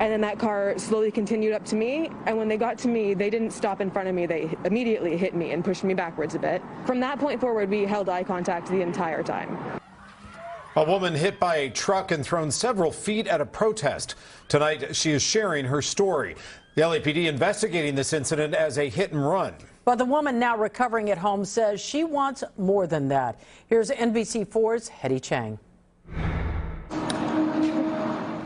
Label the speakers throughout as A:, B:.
A: And then that car slowly continued up to me, and when they got to me, they didn't stop in front of me. They immediately hit me and pushed me backwards a bit. From that point forward, we held eye contact the entire time.
B: A woman hit by a truck and thrown several feet at a protest. Tonight, she is sharing her story. The LAPD investigating this incident as a hit and run.
C: But the woman now recovering at home says she wants more than that. Here's NBC4's Hetty Chang.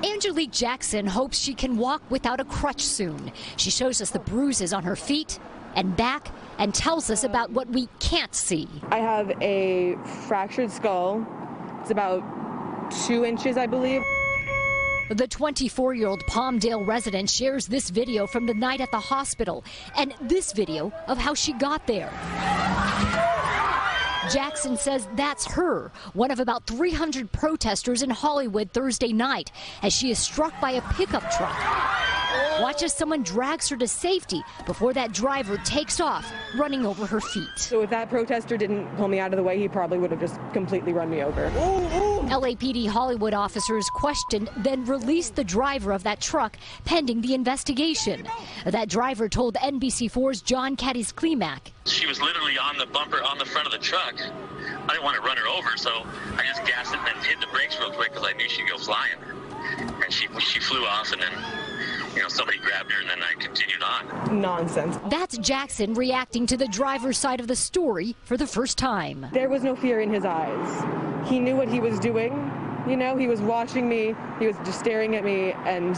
D: Angelique Jackson hopes she can walk without a crutch soon. She shows us the bruises on her feet and back and tells us about what we can't see.
A: I have a fractured skull. It's about 2 inches, I believe.
D: The 24-year-old Palmdale resident shares this video from the night at the hospital and this video of how she got there. Jackson says that's her, one of about 300 protesters in Hollywood Thursday night, as she is struck by a pickup truck. Watch as someone drags her to safety before that driver takes off, running over her feet.
A: So if that protester didn't pull me out of the way, he probably would have just completely run me over.
D: LAPD Hollywood officers questioned, then released the driver of that truck pending the investigation. That driver told NBC4's John Katis-Klimak.
E: She was literally on the bumper on the front of the truck. I didn't want to run her over, so I just gassed it and then hit the brakes real quick because I knew she'd go flying. And she flew off, and then somebody grabbed her, and then I continued on.
A: Nonsense.
D: That's Jackson reacting to the driver's side of the story for the first time.
A: There was no fear in his eyes. He knew what he was doing. He was watching me. He was just staring at me, and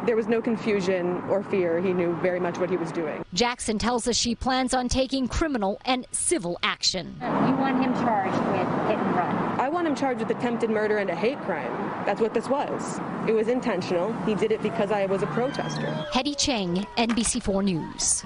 A: there was no confusion or fear. He knew very much what he was doing.
D: Jackson tells us she plans on taking criminal and civil action.
F: You want him charged with hit and run?
A: I want him charged with attempted murder and a hate crime. That's what this was. It was intentional. He did it because I was a protester.
D: Hetty Chang, NBC4 News.